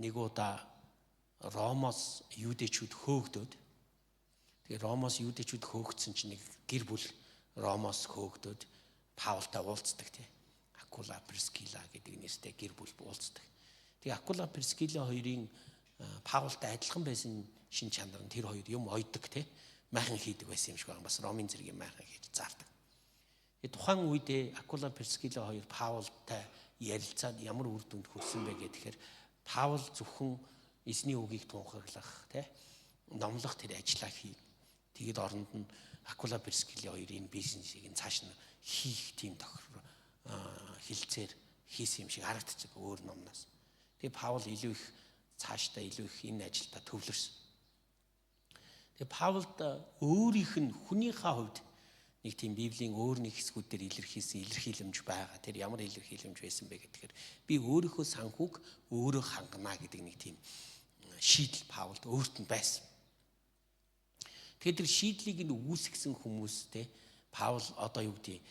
нэг удаа Ромоос юудэчүүд хөөгдөд. Тэгээ Ромоос юудэчүүд хөөгдсөн чинь нэг гэр бүл Ромоос хөөгдөд Паултай уулздаг тий. Акула Прискила гэдэг нэртэй гэр бүл уулздаг. Тэгээ Акула Прискила хоёрын Паултай адилхан байсан шин чанар нь тэр хоёр юм ойдог тий. Майхан хийдэг байсан юм шиг байна. Бас Ромын зэргийн майхан хийж заардаг. Тэгээ тухайн үедээ Акула Прискила хоёр Паултай ярилцаад ямар үр дүнд хүрсэн бэ гэхээр Паул зөвхөн эзний үгийг тунхаглах тий номлох тэр ажлаа хий. Тэгээд оронд нь Акула Прискила хоёрын бизнесийг нь цааш нь хийх тийм тохирол хилцээр хийсэн юм шиг харагдчих өөр номноос. Тэгээ Паул илүү их цаашдаа илүү их энэ ажилдаа төвлөрсөн. Тэгээ Паулд өөрийнх нь хүнийхээ хувьд нэг тийм Библийн өөр нэг хэсгүүд дээр илэрхийлсэн илэрхийлэмж байгаа. Тэр ямар илэрхийлэмж байсан бэ гэхээр би өөрийнхөө санхүүг өөрөө хангана гэдэг нэг тийм шийдэл Паулд өөрт нь байсан. Тэгэхээр тэр шийдлийг нь үүсгэсэн хүмүүстэй Паул одоо юу гэдэг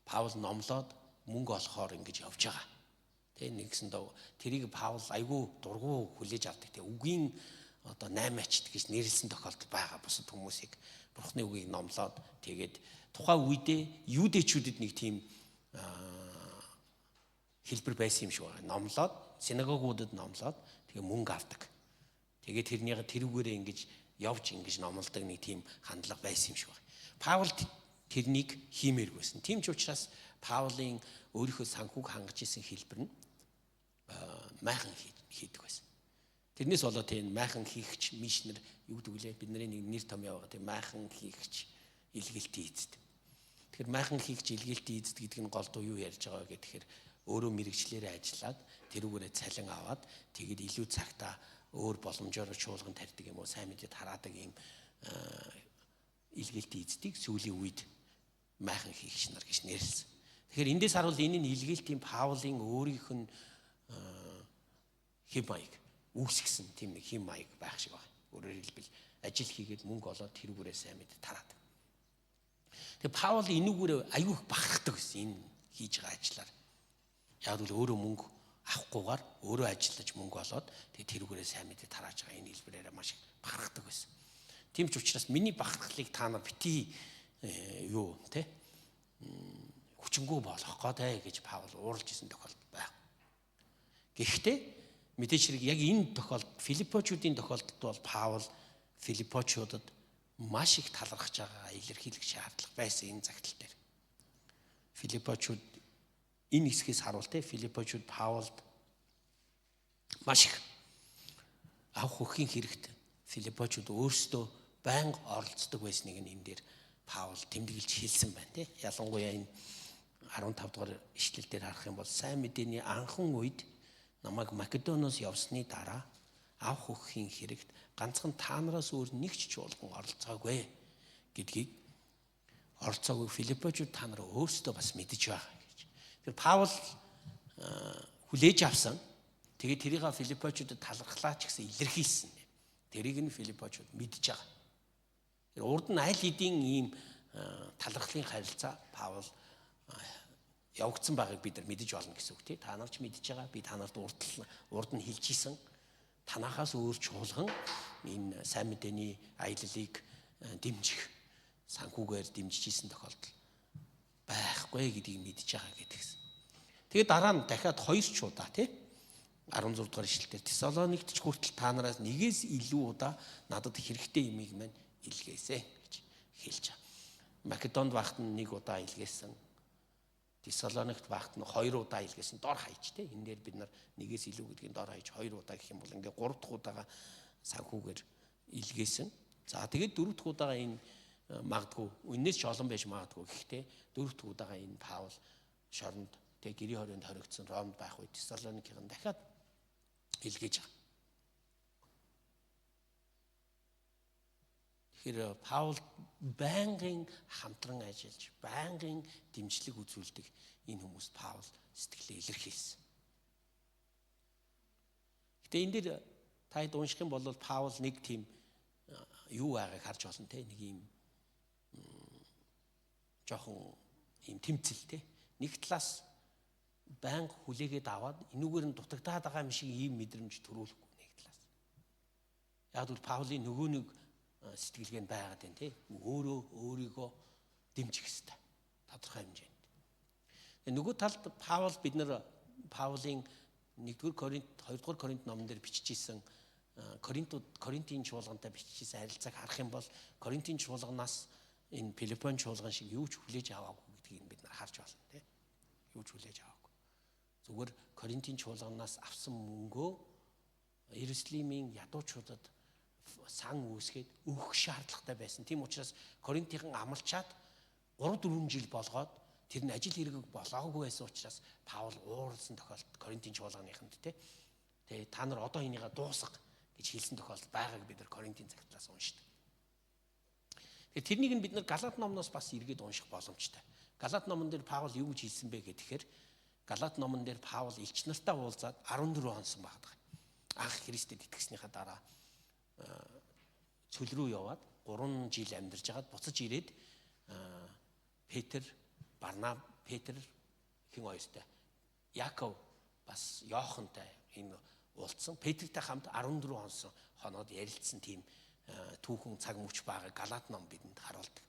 Паул номлоод мөнгө олохоор ингэж явж байгаа. Тэ нэгсэндээ тэрийг Паул айгүй дургу хүлээж авдаг. Тэ үгийн одоо 8 ачт гэж нэрлсэн тохиолдол байгаа. Бусад хүмүүсийг Бурхны үгийг номлоод тэгээд тухайн үедээ юудэчүүдэд нэг тийм хэлбэр байсан юм шиг байна. Номлоод синагогуудад номлоод тэгээ мөнгө авдаг. Тэгээд тэрүүгээрээ ингэж явж ингэж номлодог нэг тийм хандлага байсан юм шиг байна. Паул тэрнийг хиймээргүй байсан. Тийм ч учраас Паулын өөрийнхөө санхүүг хангаж исэн хэлбэр нь майхан хийдэг байсан. Тэрнээс болоод энэ майхан хийгч мишнэр юу гэдэг вэ? Бидний нэг нэр том яваа тийм майхан хийгч илгээлтийн эзэд. Тэгэхээр майхан хийгч илгээлтийн эзэд гэдэг нь гол дуу юу ярьж байгаа вэ гэхээр өөрөө мэрэгчлэрээ ажиллаад тэрүүгээрээ цалин аваад тэгээд илүү цагтаа өөр боломжоор чуулган тарьдаг юм уу сайн мэдээд хараадаг юм илгээлтийн эзэдийг сүүлийн үед майхан хийгч нар гэж нэрлсэн. Тэгэхээр эндээс харуул энэ нь илгээлтийн Паулын өөрийнх нь хэм маяг үүсгэсэн тийм нэг хэм маяг байх шиг байна. Өөрөөр хэлбэл ажил хийгээд мөнгө олоод тэрүүгээрээ сайн мэдээд тараад. Тэгээ Паул энүүгээрээ аюух бахархдаг гэсэн энэ хийж байгаа ажиллаар. Яг л өөрөө мөнгө авахгүйгээр өөрөө ажиллаж мөнгө олоод тэгээ тэрүүгээрээ сайн мэдээд тарааж байгаа энэ хэлбэрээр маш их бахархдаг байсан. Тийм ч учраас миний бахархлыг та нар бити юу те хүчингү болгох гэдэг гэж Паул ууралж исэн тохиолдол байна. Гэхдээ мэдээж хэрэг яг энэ тохиолдолд Филиппочуудын тохиолдолд бол Паул Филиппочуудад маш их талархаж байгаа илэрхийлэх шаардлага байсан энэ загтал дээр. Филиппочууд энэ хэсгээс харуул те Филиппочууд Паулд маш их авах хөхийн хэрэгт Филиппочууд өөрсдөө байнга оролцдог байсныг энэ дээр Паул тэмдэглэж хэлсэн байна те. Ялангуяа энэ 15 дугаар ишлэл дээр харах юм бол сайн мэдээний анхан үед намайг Македоноос явсны дараа авах хөхийн хэрэгт ганцхан та нараас өөр нэг ч чуулган оролцоогүй гэдгийг оролцоогүй Филиппочууд та нараа өөрсдөө бас мэдэж байгаа гэж. Тэр Паул хүлээж авсан. Тэгээд тэрийг Филиппочуудад талархлаа ч гэсэн илэрхийлсэн. Тэрийг нь Филиппочууд мэдж байгаа. Тэр урд нь аль хэдийн ийм талархлын харилцаа Паул явагдсан байгааг бид нар мэдэж болно гэсэн үг тий. Та нар ч мэдж байгаа. Би та нарт урд нь хэлж исэн. Танахаас өөр чуулган энэ сайн мэдээний аяллыг дэмжих санхүүгээр дэмжиж исэн тохиолдол байхгүй гэдгийг мэдж байгаа гэдгийгсэн. Тэгээд дараа нь дахиад 2 ч удаа тий 16 дугаар ишлэлээр Тесалоникт ч хүртэл та нараас нэгээс илүү удаа надад хэрэгтэй юмыг мань илгээсэн гэж хэлж байгаа. Македонд багт нь 1 удаа илгээсэн. Тесалоникт багт нь 2 удаа илгээсэн дор хаяж те. Энэ дээр бид нар нэгээс илүү гэдгийг дор хаяж 2 удаа гэх юм бол ингээ 3 дахь удаага санхүүгээр илгээсэн. За тэгээд 4 дахь удаага энэ магадгүй өнөөс ч олон байж магадгүй. Гэхдээ 4 дахь удаага энэ Паул шоронд тэг гэрийн хорионд хоригдсон Ромд байх үед Тесалоникийн дахиад илгээж байгаа. Тэгэхээр Паул байнгын хамтран ажиллаж, байнгын дэмжлэг үзүүлдэг энэ хүмүүст Паул сэтгэлээ илэрхийлсэн. Гэтэ энэ дээр таад унших юм бол Паул нэг тийм юу байгааг харж болно те, нэг юм жоохон юм тэмцэл те. Нэг талаас байнга хүлээгээд аваад энүүгээр нь дутагдаад байгаа юм шиг ийм мэдрэмж төрүүлэхгүй нэг талаас. Яг л Паулийн нөгөө нэг сэтгэлгээ нь байгаад байна тий. Өөрийгөө дэмжих хэрэгтэй. Тодорхой хэмжээнд. Нөгөө талд Паулийн 1-р Коринт 2-р Коринт номон дээр биччихсэн Коринтын чуулгантай биччихсэн харилцааг харах юм бол Коринтын чуулганаас энэ Филиппон чуулган шиг юу ч хүлээж аваагүй гэдгийг бид нар харж байна тий. Юу ч хүлээж аваагүй. Зүгээр Коринтын чуулганаас авсан мөнгөө Иерусалимийн ядуучуудад сан үүсгээд өгөх шаардлагатай байсан. Тийм учраас Коринтын амлчаад 3-4 жил болгоод тэр нь ажил хэрэг болоогүй байсан учраас Паул ууралсан тохиолдолд Коринтын чуулганыханд тэгээ та нар одоо энийгээ дуусга гэж хэлсэн тохиолдол байгааг бид нар Коринтын цагтлаас уншдаг. Тэгээ тэрнийг нь бид нар Галаат номноос бас эргээд унших боломжтой. Галаат номон дээр Паул юу гэж хэлсэн бэ гэхээр Галаат номон дээр Паул элч нартай уулзаад 14 онсон байдаг. Анх Христэд итгэснийхаа дараа цөл рүү яваад 3 жил амьдарч хагаад буцаж ирээд Петр хин хоёртой Яков бас Йохантай энэ уулзсан. Петртэй хамт 14 онсон хоноод ярилцсан тийм түүхэн цаг мөч байгаа Галаат ном бидэнд харуулдаг.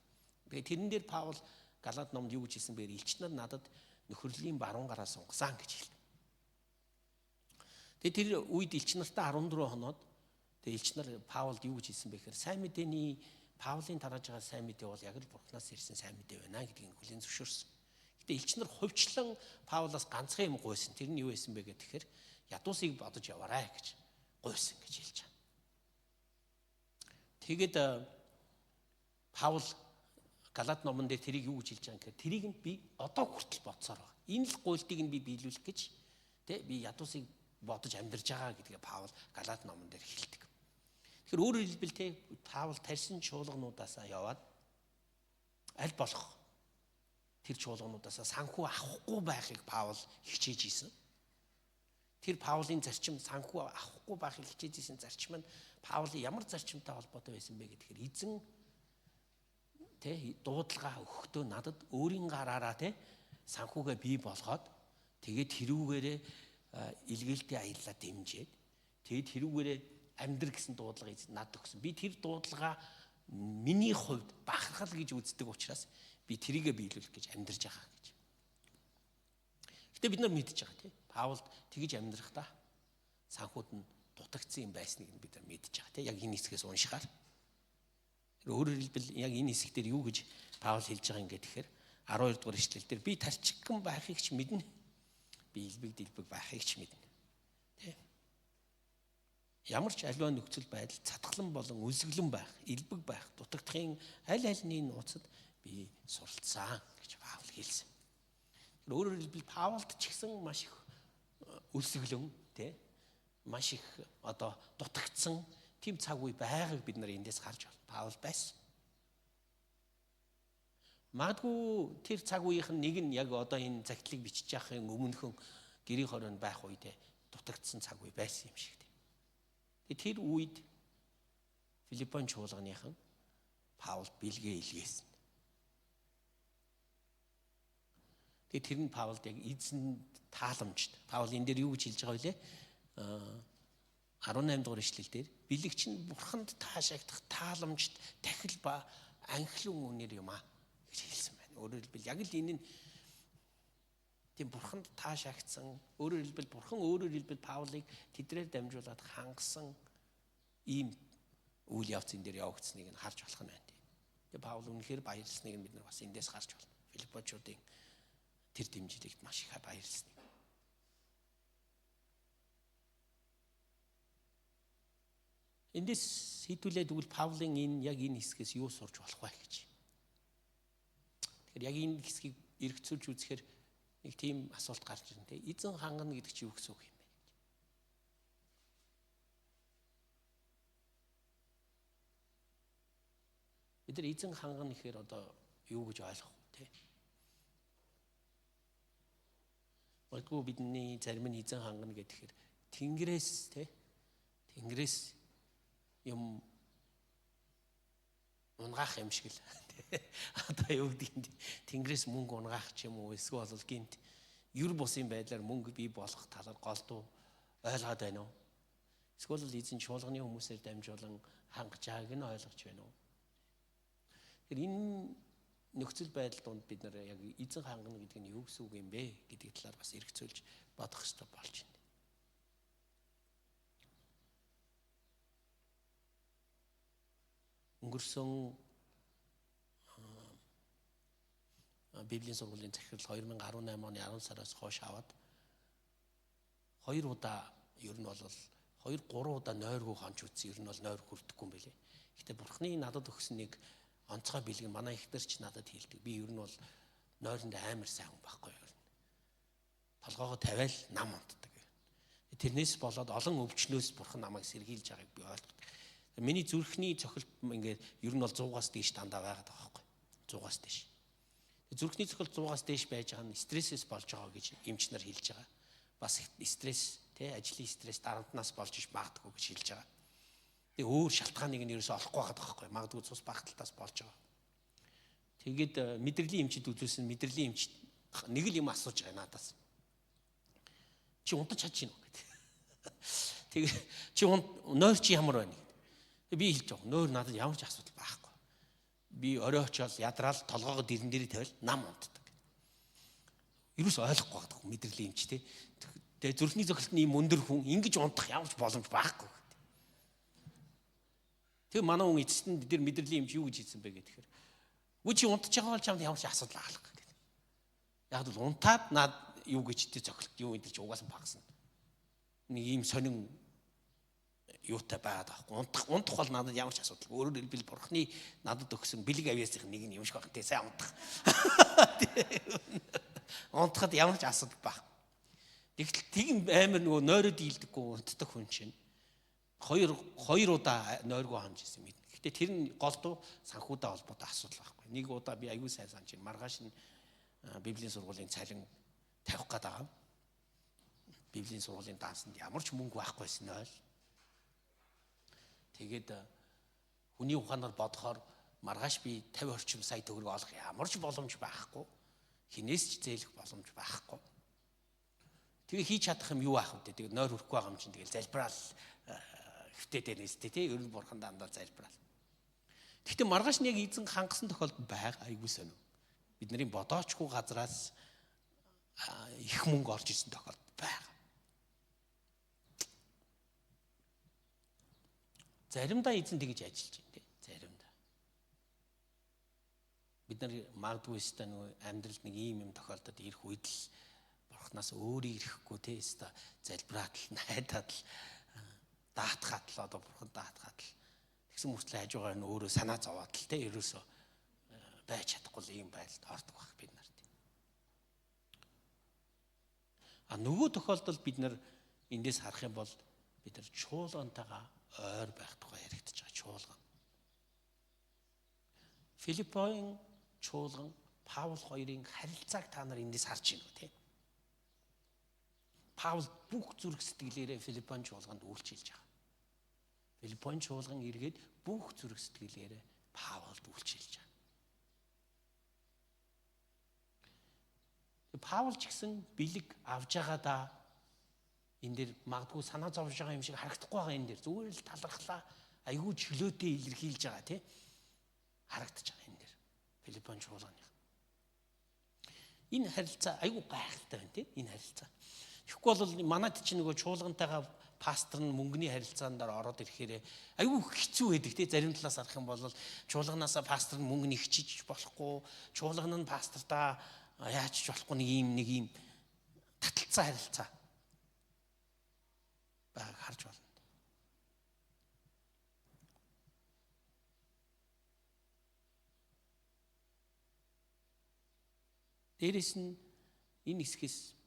Тэгээ тэрэн дээр Паул Галаат номд юу гэж хэлсэн бэ? Элч нар надад нөхөрлийн баруун гараа сунгасан гэж хэлсэн. Тэгээ тэр үед элч нартай 14 хоноод тэгээ элч нар Паулд юу гэж хэлсэн бэ гэхээр сайн мэдээний Паулийн тарааж байгаа сайн мэдээ бол яг л Бурханаас ирсэн сайн мэдээ байна гэдгийг хүлээн зөвшөөрсөн. Гэтэ элч нар хувьчлан Паулаас ганцхан юм гуйсан. Тэр нь юу байсан бэ гэхээр ядуусыг бодож яваарай гэж гуйсан гэж хэлж байгаа. Тэгээд Паул Галаат номон дээр тэрийг юу гэж хэлж байгаа юм гэхээр тэрийг нь би одоо хүртэл бодсоор байгаа. Энэ л гуйлтыг нь би биелүүлэх гэж би ядуусыг бодож амьдарч байгаа гэдгээ Паул Галаат номон дээр хэлдэг. Тэгэхээр өөрөөр хэлбэл Паул тарьсан чуулгануудаасаа яваад аль болох тэр чуулгануудаасаа санхүү авахгүй байхыг Паул хичээж исэн. Тэр Паулийн зарчим санхүү авахгүй байхыг хичээж исэн зарчим нь Паулийн ямар зарчимтай холбоотой байсан бэ гэхээр эзэн дуудлага өгөхдөө надад өөрийн гараараа санхүүгээ бий болгоод тэгээд тэрүүгээрээ илгээлтийн аяллаа дэмжиж тэгээд тэрүүгээрээ амьдр гэсэн дуудлага надад өгсөн. Би тэр дуудлага миний хувьд бахархал гэж үздэг учраас би тэрийгэ биелүүлэх гэж амьдарч байгаа гэж. Гэтэ бид нар мэдж байгаа тийм. Паулд тэгж амьдрахдаа санхүүд нь дутагдсан юм байсныг бид нар мэдж байгаа тийм. Яг энэ хэсгээс уншихаар. Өөрөөр хэлбэл яг энэ хэсэг дээр юу гэж Паул хэлж байгаа юм гэхээр 12 дугаар ишлэл дээр би тарчигхан байхыг ч мэднэ. Би илбэг дэлбэг байхыг ч мэднэ. Ямар ч аливаа нөхцөл байдал цатгалан болон үлсгэлэн байх, илбэг байх, дутагдахын аль альны нууцад би суралцсан гэж Паул хэлсэн. Өөрөөр хэлбэл Паулд ч гэсэн маш их үлсгэлэн маш их дутагдсан тийм цаг үе байгааг бид нар эндээс харж байна. Паул байсан. Магадгүй тэр цаг үеийнхэн нэг нь яг одоо энэ загтлыг бичиж яахын өмнөхөн гэрийн хороонд байх үедээ дутагдсан цаг үе байсан юм шиг. Тэр үед Филиппон чуулганыхан Паулд бэлгээ илгээсэн. Тэгээд тэр нь Паулд яг эзэн тааламжт. Паул энэ дээр юу гэж хэлж байгаа вэ? 18 дугаар ишлэл дээр бэлэгч нь бурханд таашаагдах тааламжт дахил ба анхлын үнээр юм аа гэж хэлсэн байна. Өөрөөр хэлбэл яг л энэ нь тийм бурханд таашаагдсан, өөрөөр хэлбэл бурхан өөрөөр хэлбэл Паулыг тэдрээр дамжуулаад хангасан ийм үйл явц энэ дээр явагдсныг нь харж болох нь байна. Тэгээ Паул үнэхээр баярлсныг бид нар бас эндээс харж байна. Филиппочуудын тэр дэмжлэгт маш их баярлсныг. Эндээс хэдүүлээд үл Паулийн яг энэ хэсгээс юу сурч болох вэ гэж. Тэгэхээр яг энэ хэсгийг эргэцүүлж үзэхээр нэг тийм асуулт гарч ирнэ те. Эзэн хангана гэдэг чи юу гэсэн үг юм бэ? Бид нар эзэн хангана гэхээр одоо юу гэж ойлгох вэ те? Магадгүй бидний зарим нь эзэн хангана гэхээр Тэнгэрээс те. Тэнгэрээс юм унгаах юм шиг л одоо юу гэдэг нь Тэнгэрээс мөнгө унгаах ч юм уу эсвэл гинт Ер бусын байдлаар мөнгө бий болох талаар голдуу ойлгоод байна уу? Эсвэл эзэн чуулганы хүмүүсээр дамжуулан хангаж байгааг нь ойлгож байна уу? Тэгэхээр энэ нөхцөл байдал донд бид нар яг эзэн хангана гэдэг нь юу гэсэн үг юм бэ гэдэг талаар бас эргцүүлж бодох хэрэгтэй болж байна. Өнгөрсөн Библийн сургуулийн захирал 2018 оны 10 сараас хойш аваад 2 удаа ер нь бол 2-3 удаа нойргүй хонч үтсэн, ер нь бол нойр хүрдэхгүй юм байлээ. Гэхдээ Бурхны надад өгсөн нэг онцгой бэлэг манай ихтер ч надад хэлдэг. Би ер нь бол нойронд амар сайн хүн байхгүй юу. Толгоогоо тавиал нам унтдаг. Тэрнээс болоод олон өвчнөөс Бурхан намайг сэргийлж байгааг би ойлгодог. Миний зүрхний цохилт ингээд ер нь бол 100-аас дээш дандаа байгаад байгаа байхгүй. 100-аас дээш. Зүрхний цохилт 100-аас дээш байж байгаа нь стрессээс болж байгаа гэж эмч нар хэлж байгаа. Бас стресс ажлын стресс дарамтнаас болж иж магадгүй гэж хэлж байгаа. Тэгээ өөр шалтгааныг нь ерөөсөй олохгүй байгаа байхгүй. Магадгүй цус багталтаас болж байгаа. Тэгээд мэдрэлийн эмчид үзүүлсэн мэдрэлийн эмч нэг л юм асууж байгаа надаас. Чи унтаж чадж гинөө гэдэг. Тэгээ чи нойр чи ямар байна? Би хэлж байгаа. Нойр надад ямар ч асуудал байхгүй. Би орой очоод ядраал толгоогоо дэрэн дээр тавил нам унтдаг. Ерөөс ойлгохгүй байдаг мэдрэлийн эмч те. Тэгээ зүрхний цохилтны юм өндөр хүн ингэж унтах ямар ч боломж байхгүй. Тэгээ манай хүн эцэст нь дээр мэдрэлийн эмч юу гэж хэлсэн бэ гэхээр үгүй чи унтаж байгаа бол чамд ямар ч асуудал аалах гэдэг. Яг л унтаад наад юу гэж тэ цохилт юу энэ ч угаасан багасна. Нэг ийм сонин юутай байгаад байхгүй. Унтах бол надад ямар ч асуудал. Өөрөөр хэлбэл Бурхны надад өгсөн бэлэг авьяасынх нэг нь юм шиг байна. Тэ сайн унтах. Унтахад ямар ч асуудал байхгүй. Тэгтэл тийм амар нөгөө нойроо дийлдэггүй унтдаг хүн чинь хоёр удаа нойргоо хонж ирсэн мэд. Гэхдээ тэр нь голдуу санхүүтэй холбоотой асуудал байхгүй. Нэг удаа би аягүй сайн санаж байна. Маргааш нь Библийн сургуулийн цалин тавих гээд байгаа. Библийн сургуулийн даансанд ямар ч мөнгө байхгүйсэн нь ойл. Тэгээд хүний ухаанаар бодохоор маргааш би 50 орчим сая төгрөг олох ямар ч боломж байхгүй. Хинээс ч зээлэх боломж байхгүй. Тэгээ хийж чадах юм юу аах вэ? Тэгээ нойр хүрхгүй байгаа юм чинь тэгэл залбираал хөвтэй дээрээс тий ер нь Бурхан дандаа залбираал. Гэхдээ маргааш нь яг эзэн хангасан тохиолдол байга айгүй сонио. Бидний бодоочгүй газраас их мөнгө орж ирсэн тохиолдол байга. Заримдаа эзэн тэгж ажиллаж байна тий. Заримдаа. Бид нар магадгүй өстой нөгөө амьдралд нэг юм тохиолдод ирэх үед л Бурханаас өөрийг ирэхгүй тий өстой залбираад л найдаад л даатгаад л одоо Бурхан даатгаад л тэгсэн мөртлөө хажуугаар нь өөрөө санаа зовоод л тий ерөөсөө байж чадахгүй л ийм байдалд ордог байх бид нар тий. Нөгөө тохиолдолд бид нар эндээс харах юм бол бид нар чуулгантайгаа ойр байх тухай яригдчих байгаа чуулган. Филиппогийн чуулган Паул хоёрын харилцааг та нар эндээс харж байна уу тий? Паул бүх зүрх сэтгэлээрээ Филиппон чуулганд үйлчилж байгаа. Филиппон чуулган эргээд бүх зүрх сэтгэлээрээ Паулд үйлчилж байгаа. Паул ч гэсэн бэлэг авж байгаа да энэ дэр магадгүй санаа зовж байгаа юм шиг харагдахгүй байгаа энэ дэр зүгээр л талархлаа айгүй чөлөөтэй илэрхийлж байгаа тий харагдаж байгаа энэ дэр Филиппон чуулганы. Энэ харилцаа айгүй гайхалтай байна тий энэ харилцаа. Тэгэхгүй бол манайд чинь нөгөө чуулгантайгаа пастор нь мөнгөний харилцаанд ороод ирэхээр айгүй хэцүү байдаг тий зарим талаас харах юм бол чуулганаасаа пастор нь мөнгө нэгчиж болохгүй чуулган нь пастортаа яаж ч болохгүй нэг ийм таталцсан харилцаа харж байна. Дээрээс нь энэ хэсгээс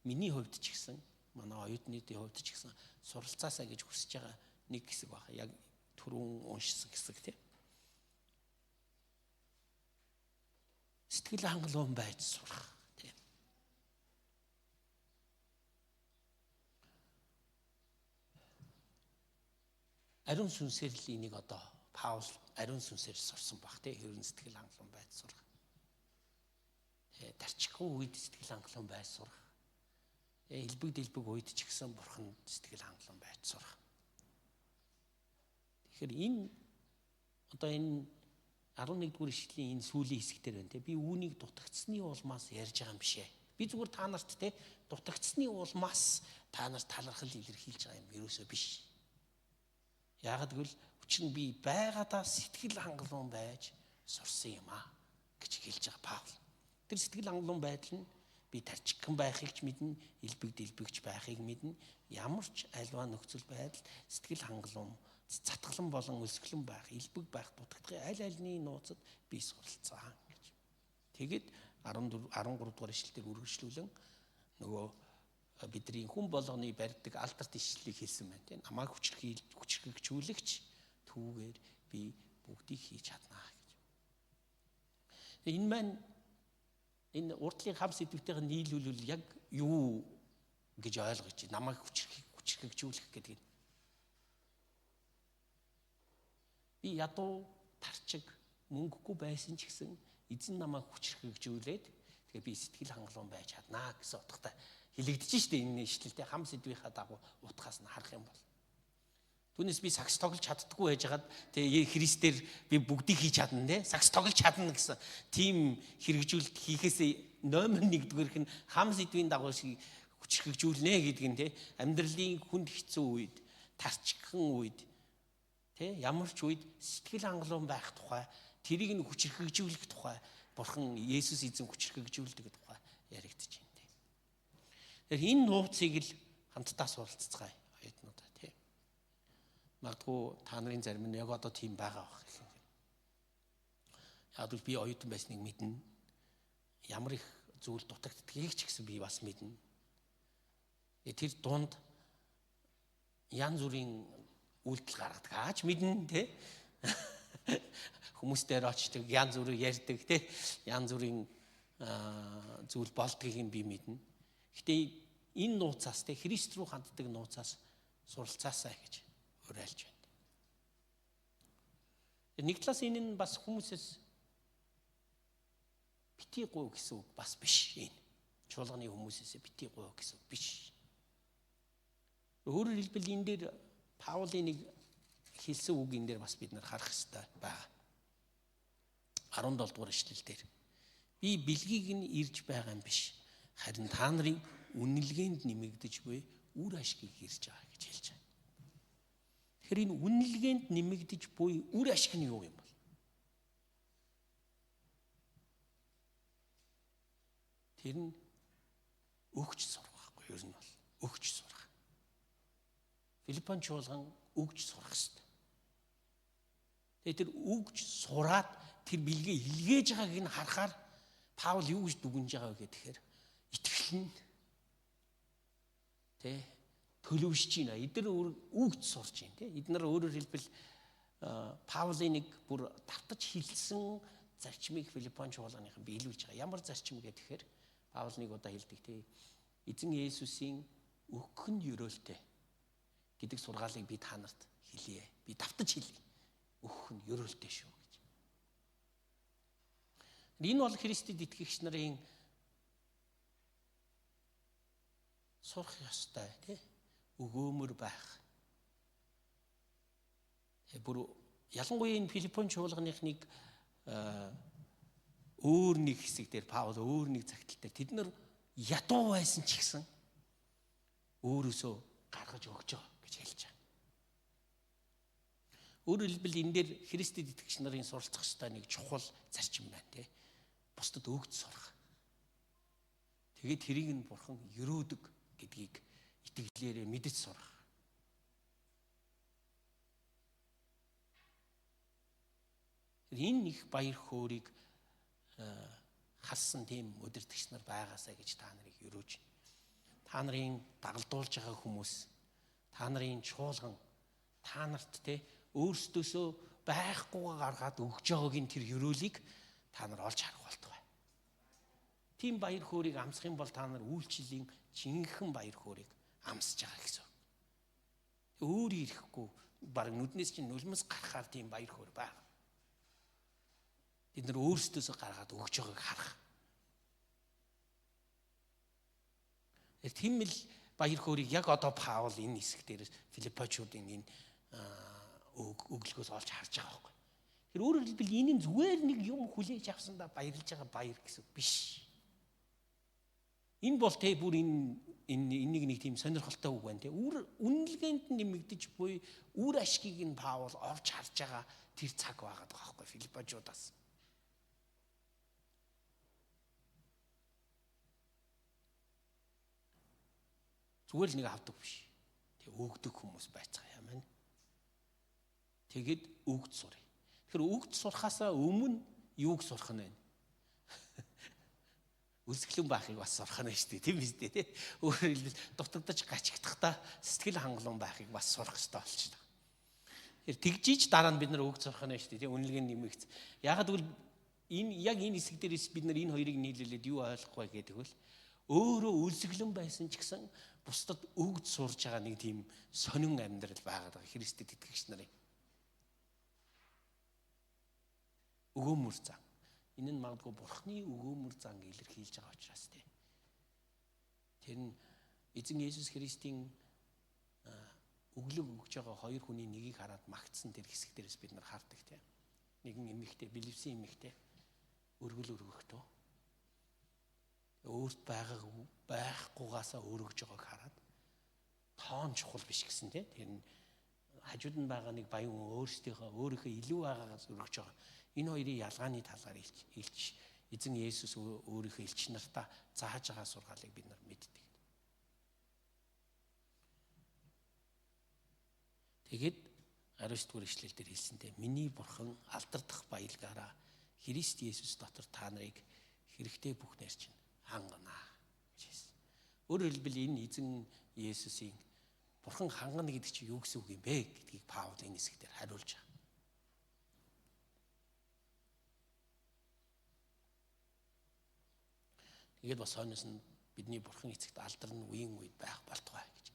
миний хувьд ч гэсэн манай оюутнуудын хувьд ч гэсэн суралцаасаа гэж хүсэж байгаа нэг хэсэг байна. Яг түрүүн уншсан хэсэг тийм. Сэтгэл хангалуун байж сурах тийм. Ариун сүнсээр л энийг одоо Паул ариун сүнсээр сурсан баг тийм. Ерөн сэтгэл хангалуун байж сурах. Тарчихгүй үед сэтгэл хангалуун байж сурах. элбэг дэлбэг үед ч гэсэн Бурханд сэтгэл хангалуун байж сурах. Тэгэхээр энэ 11-р ишлэлийн энэ сүүлийн хэсэгтэр байна те. Би үүнийг дутагдсны улмаас ярьж байгаа юм биш ээ. Би зүгээр та нарт те дутагдсны улмаас та нарт талархал илэрхийлж байгаа юм ерөөсөө биш. Яагад гэвэл учир нь би байгаадаа сэтгэл хангалуун байж сурсан юм аа гэж хэлж байгаа Паул. Тэр сэтгэл хангалуун байдал нь би тарчигхан байхыг ч мэднэ, элбэг дэлбэгч байхыг мэднэ. Ямар ч альва нөхцөл байдал сэтгэл хангалуун, цатгалан болон өсгөлөн байх, элбэг байх дутагдахын аль альны нууцад би суралцсан гэж. Тэгэд 13 дугаар ишлэлээр үргэлжлүүлэн нөгөө бидний хүн болгоны барьдаг алдарт ишлэлийг хэлсэн байна тийм. Намайг хүчрхэгжүүлэгч түүгээр би бүгдийг хийж чаднаа гэж. Энэ маань энэ урдлын хав сэдвтэйг нийлүүлвэл яг юу гэж ойлгож байна. Намайг хүчрхэгжүүлэх гэдэг нь. Би ядуу тарчиг мөнгөгүй байсан ч гэсэн эзэн намайг хүчрхэгжүүлээд тэгээ би сэтгэл хангалуун байж чаднаа гэсэн утгатай хэлэгдэж штэ энэ ишлэлтэй хам сэдвийнхаа дагуу утгаас нь харах юм бол. Түүнээс би сакс тоглож чаддаггүй байжгаад тэгээ Христээр би бүгдийг хийж чадна те сакс тоглож чадна гэсэн тийм хэрэгжүүлэлт хийхээс номер 1-р нь хам сэдвийн дагуу хүчрхэгжүүлнэ гэдэг нь те амьдралын хүнд хэцүү үед тарчигхан үед те ямар ч үед сэтгэл хангалуун байх тухай тэрийг нь хүчрхэгжүүлэх тухай Бурхан Есүс эзэн хүчрхэгжүүлдэг тухай яригдчих юм те. Тэгэхээр энэ нууцыг л хамтдаа суралцгаая оюутнуудаа те. Магадгүй та нарын зарим нь яг одоо тийм байгаа байх гэх юм. Яг л би оюутан байсныг мэднэ. Ямар их зүйл дутагддгийг ч гэсэн би бас мэднэ. Тэр дунд янз бүрийн үйлдэл гаргадаг аач мэднэ те. Хүмүүстээр очдог, янз бүрийг ярьдаг те. Янз бүрийн зүйл болдгийг би мэднэ. Гэтэ энэ нууцаас те Христ рүү ханддаг нууцаас суралцаасаа гэж уриалж байна. Нэг талаас энэ нь бас хүмүүсээс бити гоо гэсэн үг бас биш энэ. Чуулганы хүмүүсээс бити гоо гэсэн үг биш. Өөрөөр хэлбэл энэ дээр Паулийн нэг хэлсэн үг энэ дээр бас бид нар харах хэрэгтэй байна. 17 дугаар ишлэл дээр би бэлгийг нь ирж байгаа юм биш. Харин та нарын үнэлгээнд нэмэгдэж буй үр ашгийг ирж байгаа гэж хэлж байна. Тэгэхээр энэ үнэлгээнд нэмэгдэж буй үр ашиг нь юу юм бол? Тэр нь өгч сурах байхгүй юу? Ер нь бол өгч сурах. Филиппон чуулган өгч сурах хэрэгтэй. Тэгээ тэр өгч сураад тэр бэлгээ илгээж байгааг нь харахаар Паул юу гэж дүгнж байгаа вэ гэхээр итгэл нь төлөвшж байна. Эдгээр өгч сурч байна. Эдгээр өөрөөр хэлбэл Паулийн нэг бүр давтаж хэлсэн зарчмыг Филиппон чуулганыхан биелүүлж байгаа. Ямар зарчим гэхээр Паул нэг удаа хэлдэг эзэн Есүсийн өгөх нь ёроолтой гэдэг сургаалыг би та нарт хэлье. Би давтаж хэлье. Өгөх нь ёроолтой шүү гэж. Энэ бол Христэд итгэгч нарын сурах ёстой тий өгөөмөр байх. Бүр ялангуяа энэ Филиппон чуулганых өөр нэг хэсэг дээр Паул өөр нэг цагтл дээр тэд нар ядуу байсан ч гэсэн өөрөөсөө гаргаж өгч байгаа гэж хэлж байгаа. Өөрөөр хэлбэл энэ дээр Христэд итгэгч нарын суралцах ёстой нэг чухал зарчим байна тий. Бусдад өгч сурах. Тэгээд тэрийг нь Бурхан өрөөдөг гэдгийг итгэлээрээ мэдэж сурах. Энэ их баяр хөөргийг харсан тийм удирдагч нар байгаасаа гэж та нарыг өрөөж. Та нарын дагалдуулж байгаа хүмүүс, та нарын чуулган, та нарт өөрсдөөсөө байхгүйгээ гаргаад өгж байгаагийн тэр өрөөлийг та нар олж харах болтугай. Тийм баяр хөөргийг амсах юм бол та нар үйлчлэлийн жинхэнэ баяр хөөргийг амсаж байгаа гэсэн. Өөр ирэхгүй баг нүднээс чинь нулимс гарахаар тийм баяр хөөр байна. Бид нар өөрсдөөсөө гаргаад өгж байгааг харах. Тийм л баяр хөөргийг яг одоо Паул энэ хэсэг дээрээс Филиппочуудын энэ өглөгөөс олж харж байгаа байхгүй. Тэр өөрөөр хэлбэл энэ зүгээр нэг юм хүлээж авсандаа баярлж байгаа баяр гэсэн биш. Энэ бол тэ бүр энийг нэг тийм сонирхолтой үг байна. Тэ үнэлгээнд нэмэгдэж буй үр ашгийг нь Паул олж харж байгаа тэр цаг байгаад байгаа байхгүй Филиппочудаас. Зүгээр л нэг авдаг биш. Тэг өгдөг хүмүүс байцгаа юм байна. Тэгэд өгд сурыг. Тэгэхээр өгд сурхаасаа өмнө юуг сурах нь вэ? Үлсгэлэн байхыг бас сурах нь шүү дээ. Тийм биз дээ, тий. Өөрөөр хэлбэл дутагдаж гачигдахдаа сэтгэл хангалуун байхыг бас сурах хэрэгтэй болчихно. Тэгжиж дараа нь бид нар өгд сурах нь шүү дээ, тий. Үнэлгээ нэмэгц. Ягаад гэвэл яг энэ хэсэг дээрээс бид нар энэ хоёрыг нийлүүлээд юу ойлгох вэ гэдэг бол өөрөө үлсгэлэн байсан ч гэсэн бусдад өгд сурж байгаа нэг тийм сонин амьдрал байгаад байгаа Христэд итгэгч нарын. Өгөөмөр зан. Энэ нь магадгүй Бурхны өгөөмөр зан илэрхийлж байгаа учраас тийм. Тэр нь эзэн Есүс Христийн өглөг өгж байгаа хоёр хүний нэгийг хараад магтсан тэр хэсэг дээрээс бид нар хардаг тийм. Нэгэн эмэгтэй, Билевсийн эмэгтэй өргөл өргөхдөө өөрт байхгүйгаасаа өргөж байгааг хараад тоон чухал биш гэсэн тийм. Тэр нь хажууд нь байгаа нэг баян өөрийнхөө илүү байгаагаас өргөж байгаа. Энэ хоёрын ялгааны талаар илч эзэн Есүс өөрийнхөө элч нартаа зааж байгаа сургаалыг бид нар мэддэг. Тэгэд 19 дугаар ишлэл дээр хэлсэнтэй миний бурхан алдардах баялгаараа Христ Есүс дотор та нарыг хэрэгтэй бүхнээр чинь хангана гэж хэлсэн. Өөрөөр хэлбэл энэ эзэн Есүсийн бурхан хангана гэдэг чинь юу гэсэн үг юм бэ гэдгийг Паул энэ хэсгээр хариулж байгаа. Тэгээд бас хойноос нь бидний бурхан эцэгт алдарн үеийн үед байх болтугай гэж.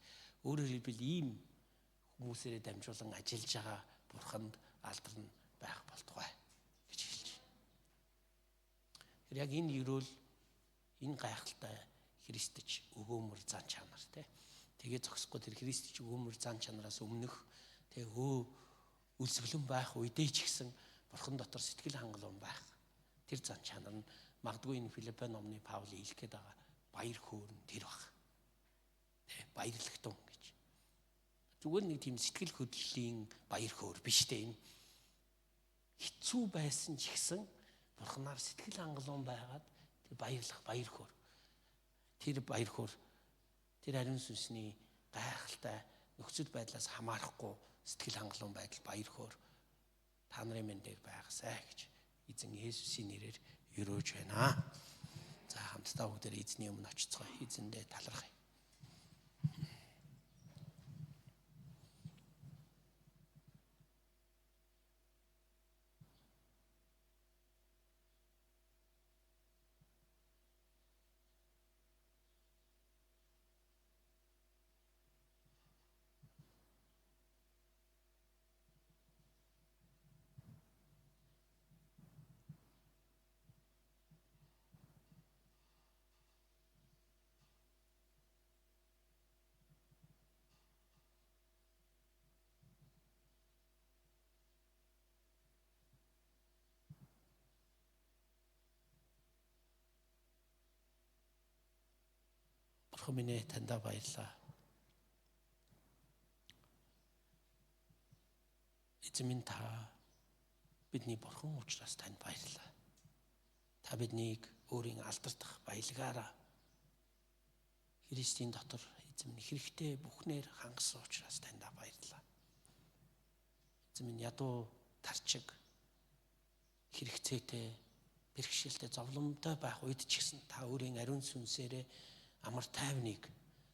Өөрөөр хэлбэл ийм хүмүүсээрээ дамжуулан ажиллаж байгаа бурханд алдарн байх болтугай гэж хэлж байна. Тэр яг энэ ерөөл энэ гайхалтай Христч өгөөмөр зан чанар те. Тэгээд зогсохгүй тэр Христч өгөөмөр зан чанараас өмнөх тэг үлсгэлэн байх үедээ ч гэсэн бурхан дотор сэтгэл хангалуун байх тэр зан чанар нь магадгүй энэ Филиппо номны Паул хэлэх гээд байгаа баяр хөөрн тэр баг. Тэ баярлагтун гэж. Зүгээр нэг тийм сэтгэл хөдлөлийн баяр хөөр биш дээ энэ. Хэцүү байсан ч гэсэн бурханаар сэтгэл хангалуун байгаад тэр баярлах баяр хөөр. Тэр баяр хөөр тэр ариун сүнсний гайхалтай нөхцөл байдлаас хамаарахгүй сэтгэл хангалуун байдал баяр хөөр та нарын мен дээр байгаасай гэж эзэн Есүсийн нэрээр өрөөж байна. За хамтдаа бүгдээ эзний өмнө очицгоо. Эзэндээ талархъя. Бурхан минь ээ таньда баярлалаа. Эзэн минь та бидний бурхан учраас танд баярлалаа. Та биднийг өөрийн алдардах баялгаараа Христийн дотор эзэн минь хэрэгтэй бүхнээр хангасан учраас танд баярлалаа. Эзэн минь ядуу тарчиг хэрэгцээтэй бэрхшээлтэй зовлонтой байх үед ч гэсэн та өөрийн ариун сүнсээрээ амар тайвныг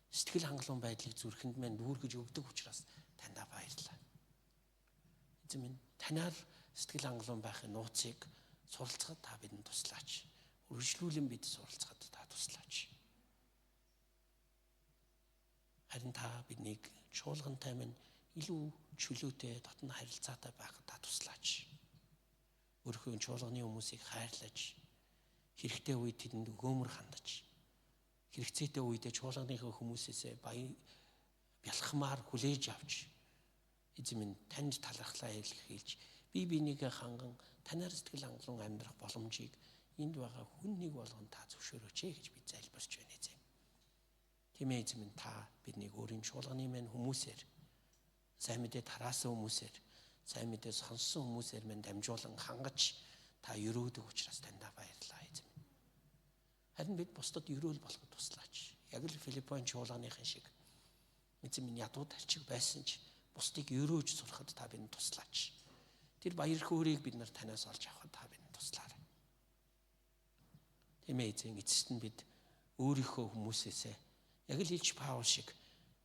сэтгэл хангалуун байдлыг зүрхэнд мань дүүргэж өгдөг учраас танд баярлалаа. Эзэн минь танаар сэтгэл хангалуун байхын нууцыг суралцахад та бидэнд туслаач. Үргэлжлүүлэн бид суралцахад та туслаач. Харин та биднийг чуулгантай минь илүү чөлөөтэй дотн харилцаатай байхад та туслаач. Өөрийнхөө чуулганы хүмүүсийг хайрлаж, хэрэгтэй үед тэдэнд өгөөмөр хандаж, Хэрэгцээтэй үедээ чуулганыхаа хүмүүсээсээ баян бялхмаар хүлээж авч эзэн минь танд талархлаа хэлж бие бинийгээ ханган танаар сэтгэл хангалуун амьдрах боломжийг энд байгаа хүн нэг болгон та зөвшөөрөөч гэж би залбирч байна эзэн. Тийм ээ эзэн минь, та биднийг өөрийн чуулганы мань хүмүүсээр, сайн мэдээ тараасан хүмүүсээр, сайн мэдээ сонссон хүмүүсээр мань дамжуулан хангаж та өрөөдөг учраас таньда баярлалаа эзэн минь. Харин бид бусдад өрөөл болоход туслаач. Яг л Филиппон чуулганыхан шиг эзэн минь ядуу тарчиг байсан ч бусдыг өрөөж сурахад та бидэнд туслаач. Тэр баяр хөөргийг бид нар танаас олж авахад та бидэнд туслаарай. Тийм ээ эзэн, эцэст нь бид өөрийнхөө хүмүүсээсээ яг л Илч Паул шиг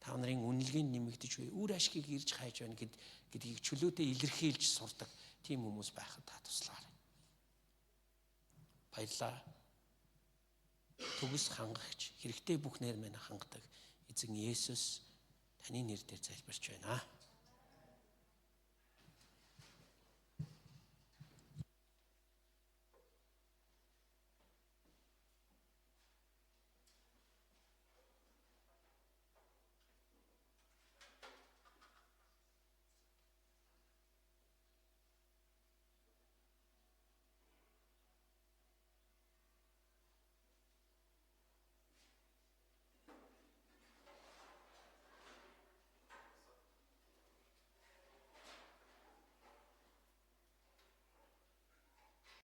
та нарын үнэлгээнд нэмэгдэж буй үр ашгийг ирж хайж байна гэдгийг чөлөөтэй илэрхийлж сурдаг тийм хүмүүс байхад та туслаарай. Баярлалаа. Төгс хангагч, хэрэгтэй бүхнээр минь хангадаг эзэн Есүс таны нэрээр залбирч байна.